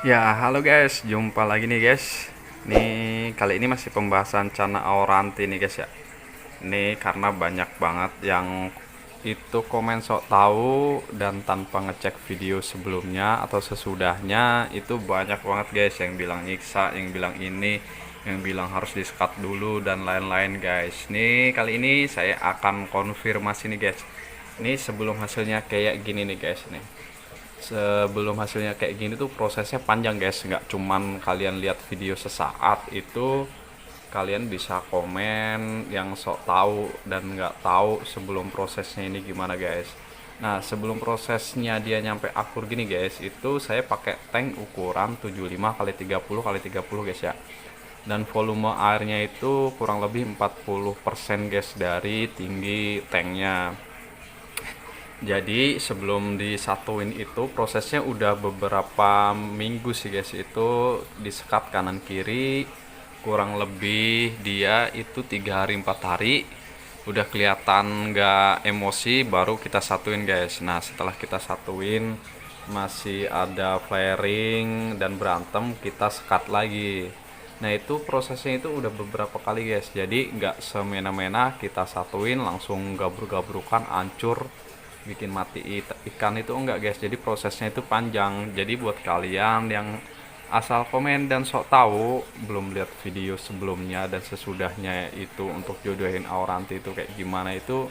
Ya, halo guys, jumpa lagi nih guys. Nih, kali ini masih pembahasan Cana Auranti nih guys ya. Ini karena banyak banget yang itu komen sok tahu dan tanpa ngecek video sebelumnya atau sesudahnya, itu banyak banget guys yang bilang nyiksa, yang bilang ini, yang bilang harus di-scut dulu dan lain-lain guys. Nih, kali ini saya akan konfirmasi nih guys. Ini sebelum hasilnya kayak gini nih guys nih. Sebelum hasilnya kayak gini tuh prosesnya panjang guys, nggak cuman kalian lihat video sesaat itu kalian bisa komen yang sok tahu dan nggak tahu sebelum prosesnya ini gimana guys. Nah, sebelum prosesnya dia nyampe akur gini guys, itu saya pakai tank ukuran 75 kali 30 kali 30 guys ya. Dan volume airnya itu kurang lebih 40% guys dari tinggi tanknya. Jadi sebelum disatuin itu prosesnya udah beberapa minggu sih guys, itu disekat kanan kiri kurang lebih dia itu 3 hari 4 hari udah kelihatan nggak emosi baru kita satuin guys. Nah, setelah kita satuin masih ada flaring dan berantem, kita sekat lagi. Nah, itu prosesnya itu udah beberapa kali guys, jadi nggak semena-mena kita satuin langsung gabruk-gabrukan hancur bikin mati ikan itu enggak guys. Jadi prosesnya itu panjang. Jadi buat kalian yang asal komen dan sok tahu belum lihat video sebelumnya dan sesudahnya itu untuk jodohin Auranti itu kayak gimana, itu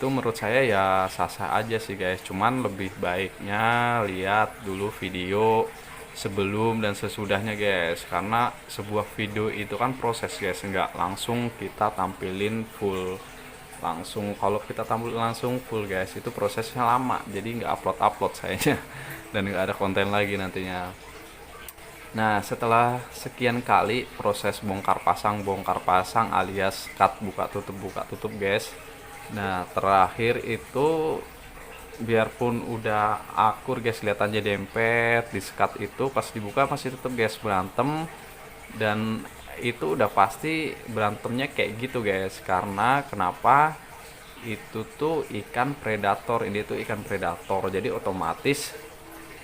menurut saya ya sah-sah aja sih guys. Cuman lebih baiknya lihat dulu video sebelum dan sesudahnya guys, karena sebuah video itu kan proses guys, nggak langsung kita tampilin full langsung. Kalau kita tampil langsung full guys, itu prosesnya lama, jadi nggak upload sayanya dan nggak ada konten lagi nantinya. Nah, setelah sekian kali proses bongkar pasang alias cut buka tutup guys, nah terakhir itu biarpun udah akur guys, kelihatannya dempet di sekat itu pas dibuka masih tetap guys berantem. Dan itu udah pasti berantemnya kayak gitu guys, karena kenapa, itu tuh ikan predator, ini tuh ikan predator, jadi otomatis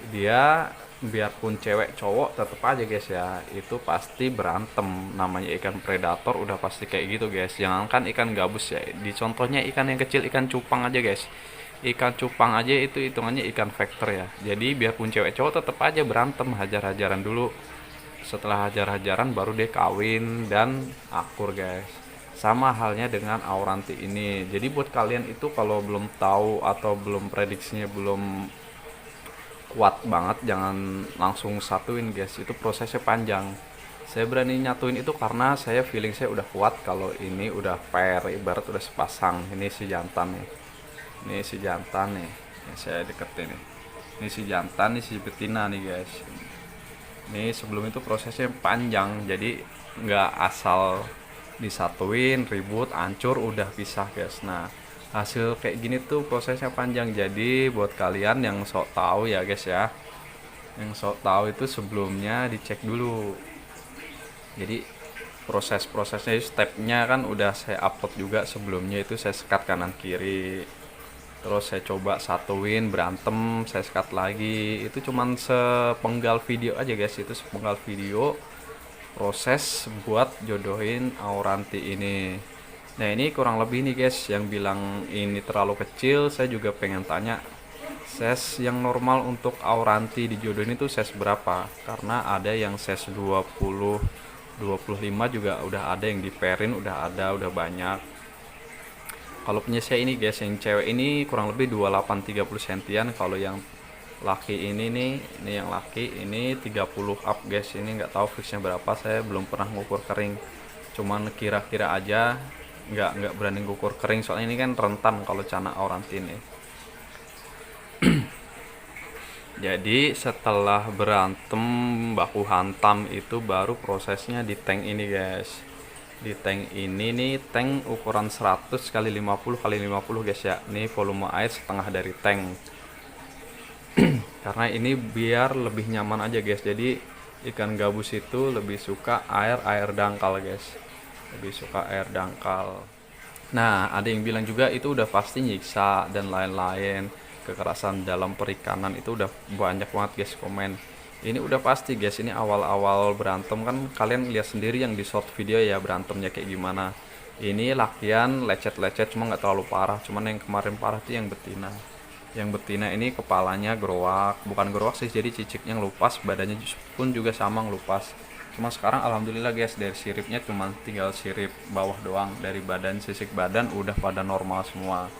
dia biarpun cewek cowok tetep aja guys ya, itu pasti berantem. Namanya ikan predator udah pasti kayak gitu guys. Jangankan ikan gabus ya, di contohnya ikan yang kecil, ikan cupang aja guys, ikan cupang aja itu hitungannya ikan vector ya. Jadi biarpun cewek cowok tetep aja berantem, hajar-hajaran dulu. Setelah hajar-hajaran baru dia kawin dan akur guys. Sama halnya dengan Auranti ini. Jadi buat kalian itu kalau belum tahu atau belum prediksinya belum kuat banget, jangan langsung satuin guys, itu prosesnya panjang. Saya berani nyatuin itu karena saya feeling saya udah kuat kalau ini udah pair, ibarat udah sepasang. Ini si jantan nih, ini si jantan nih yang saya deketin nih, ini si jantan, ini si betina nih guys. Ini sebelum itu prosesnya panjang, jadi nggak asal disatuin ribut hancur udah pisah guys. Nah, hasil kayak gini tuh prosesnya panjang. Jadi buat kalian yang sok tahu ya guys ya, yang sok tahu itu sebelumnya dicek dulu. Jadi proses-prosesnya, stepnya kan udah saya upload juga sebelumnya, itu saya sekat kanan kiri, terus saya coba satuin berantem, saya sekat lagi. Itu cuman sepenggal video aja guys, itu sepenggal video proses buat jodohin Auranti ini. Nah, ini kurang lebih nih guys, yang bilang ini terlalu kecil, saya juga pengen tanya size yang normal untuk Auranti dijodohin itu size berapa, karena ada yang size 20 25 juga udah ada, yang diperin udah ada, udah banyak. Kalau punya saya ini guys, yang cewek ini kurang lebih 28 30 sentian. Kalau yang laki ini yang laki ini 30 up guys. Ini nggak tahu fixnya berapa, saya belum pernah ngukur kering, cuman kira-kira aja, nggak berani ngukur kering soalnya ini kan rentan kalau Cana Auranti ini. Jadi setelah berantem baku hantam itu baru prosesnya di tank ini guys. Di tank ini nih, tank ukuran 100 kali 50 kali 50 guys ya. Ini volume air setengah dari tank. Karena ini biar lebih nyaman aja guys. Jadi ikan gabus itu lebih suka air dangkal guys. Lebih suka air dangkal. Nah, ada yang bilang juga itu udah pasti nyiksa dan lain-lain. Kekerasan dalam perikanan itu udah banyak banget guys komen. Ini udah pasti guys, ini awal-awal berantem kan kalian lihat sendiri yang di short video ya, berantemnya kayak gimana. Ini lakian lecet-lecet cuma nggak terlalu parah, cuman yang kemarin parah tuh yang betina. Yang betina ini kepalanya gerowak, bukan gerowak sih, jadi ciciknya ngelupas, badannya pun juga sama ngelupas. Cuma sekarang alhamdulillah guys, dari siripnya cuma tinggal sirip bawah doang, dari badan, sisik badan udah pada normal semua.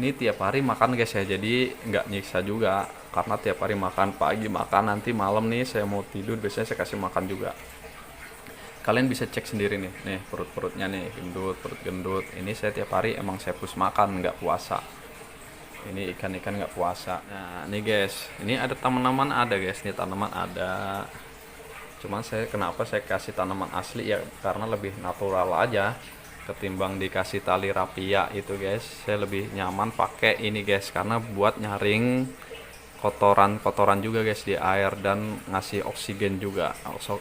Ini tiap hari makan guys ya, jadi nggak nyiksa juga, karena tiap hari makan, pagi makan, nanti malam nih saya mau tidur biasanya saya kasih makan juga. Kalian bisa cek sendiri nih perut-perutnya nih, gendut, perut gendut. Ini saya tiap hari emang saya push makan, nggak puasa. Ini ikan-ikan nggak puasa. Nah nih guys, ini ada tanaman ada guys, nih tanaman ada. Cuman saya kenapa saya kasih tanaman asli ya, karena lebih natural aja ketimbang dikasih tali rapia itu guys. Saya lebih nyaman pakai ini guys, karena buat nyaring kotoran-kotoran juga guys di air, dan ngasih oksigen juga,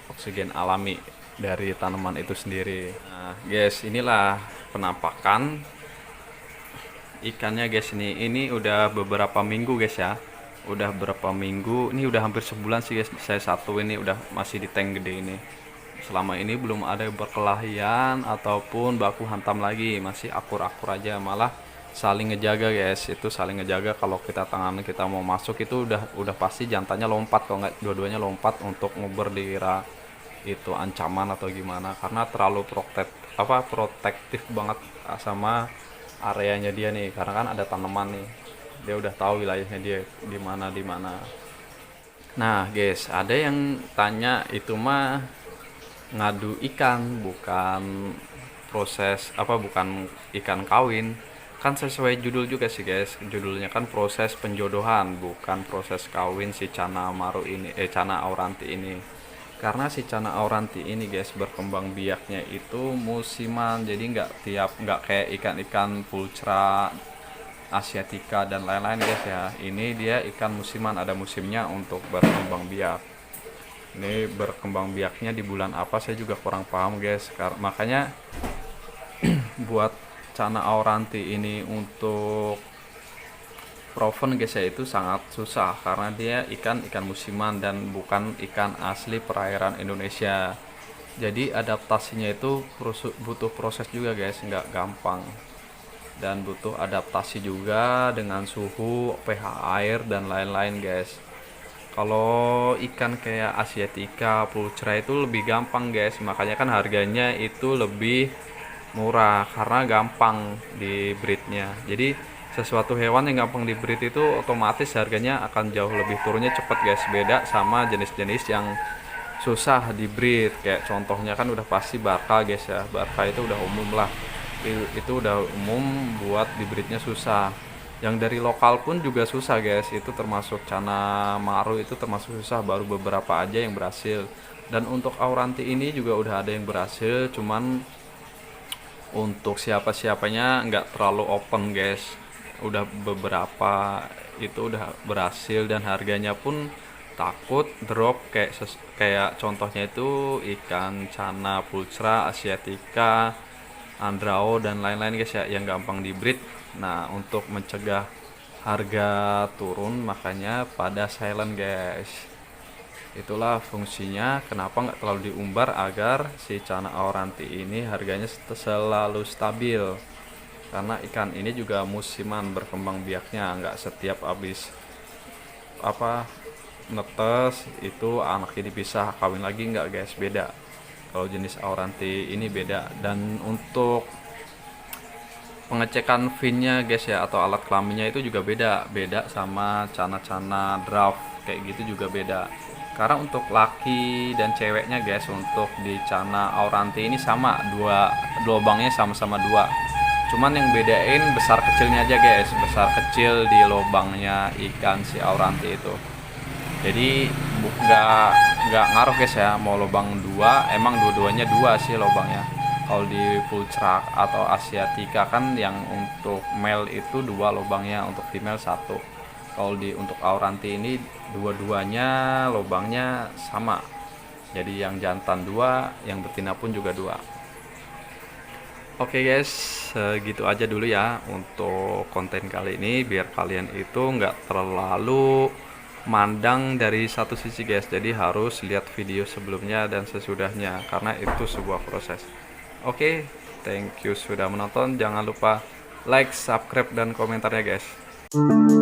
oksigen alami dari tanaman itu sendiri. Nah guys, inilah penampakan ikannya guys. Ini udah beberapa minggu guys ya, udah berapa minggu, ini udah hampir sebulan sih guys saya satu ini, udah masih di tank gede ini. Selama ini belum ada berkelahian ataupun baku hantam lagi, masih akur-akur aja, malah saling ngejaga guys. Itu saling ngejaga, kalau kita tangan kita mau masuk itu udah pasti jantannya lompat, kalau nggak dua-duanya lompat untuk nguber, dikira itu ancaman atau gimana, karena terlalu protektif banget sama areanya dia nih, karena kan ada tanaman nih, dia udah tahu wilayahnya dia di mana di mana. Nah guys, ada yang tanya itu mah ngadu ikan, bukan proses bukan ikan kawin. Kan sesuai judul juga sih guys, judulnya kan proses penjodohan, bukan proses kawin si Channa Maru ini, Channa auranti ini. Karena si Channa auranti ini guys, berkembang biaknya itu musiman, jadi nggak kayak ikan-ikan pulcra, asiatica dan lain-lain guys ya. Ini dia ikan musiman, ada musimnya untuk berkembang biak. Ini berkembang biaknya di bulan apa saya juga kurang paham guys. Makanya buat Channa auranti ini untuk proven guys ya, itu sangat susah, karena dia ikan musiman dan bukan ikan asli perairan Indonesia. Jadi adaptasinya itu butuh proses juga guys, nggak gampang, dan butuh adaptasi juga dengan suhu, pH air dan lain-lain guys. Kalau ikan kayak asiatica, pulcra itu lebih gampang guys, makanya kan harganya itu lebih murah karena gampang di breednya. Jadi sesuatu hewan yang gampang di breed itu otomatis harganya akan jauh lebih turunnya cepet guys, beda sama jenis-jenis yang susah di breed. Kayak contohnya kan udah pasti Barca guys ya, Barca itu udah umum lah, itu udah umum buat di breednya susah. Yang dari lokal pun juga susah guys, itu termasuk Channa Maru itu termasuk susah, baru beberapa aja yang berhasil. Dan untuk auranti ini juga udah ada yang berhasil, cuman untuk siapa-siapanya nggak terlalu open guys. Udah beberapa itu udah berhasil, dan harganya pun takut drop kayak contohnya itu ikan Channa pulcra, asiatica, andrao dan lain-lain guys ya, yang gampang di breed. Nah untuk mencegah harga turun, makanya pada silent guys. Itulah fungsinya kenapa nggak terlalu diumbar, agar si Channa auranti ini harganya selalu stabil, karena ikan ini juga musiman berkembang biaknya, nggak setiap habis netes itu anaknya dipisah kawin lagi, nggak guys, beda. Kalau jenis auranti ini beda. Dan untuk pengecekan finnya guys ya, atau alat kelaminnya itu juga beda sama Channa draft kayak gitu juga beda. Karena untuk laki dan ceweknya guys, untuk di Channa auranti ini sama, dua lubangnya sama-sama dua, cuman yang bedain besar kecilnya aja guys, besar kecil di lubangnya ikan si auranti itu. Jadi nggak ngaruh guys ya, mau lubang dua, emang dua-duanya dua sih lubangnya. Kalau di pulcra atau asiatica kan yang untuk male itu dua lubangnya, untuk female satu. Kalau untuk auranti ini dua-duanya lubangnya sama, jadi yang jantan dua, yang betina pun juga dua. Oke guys, segitu aja dulu ya untuk konten kali ini, biar kalian itu nggak terlalu mandang dari satu sisi guys, jadi harus lihat video sebelumnya dan sesudahnya karena itu sebuah proses. Oke, thank you sudah menonton, jangan lupa like, subscribe, dan komentarnya guys.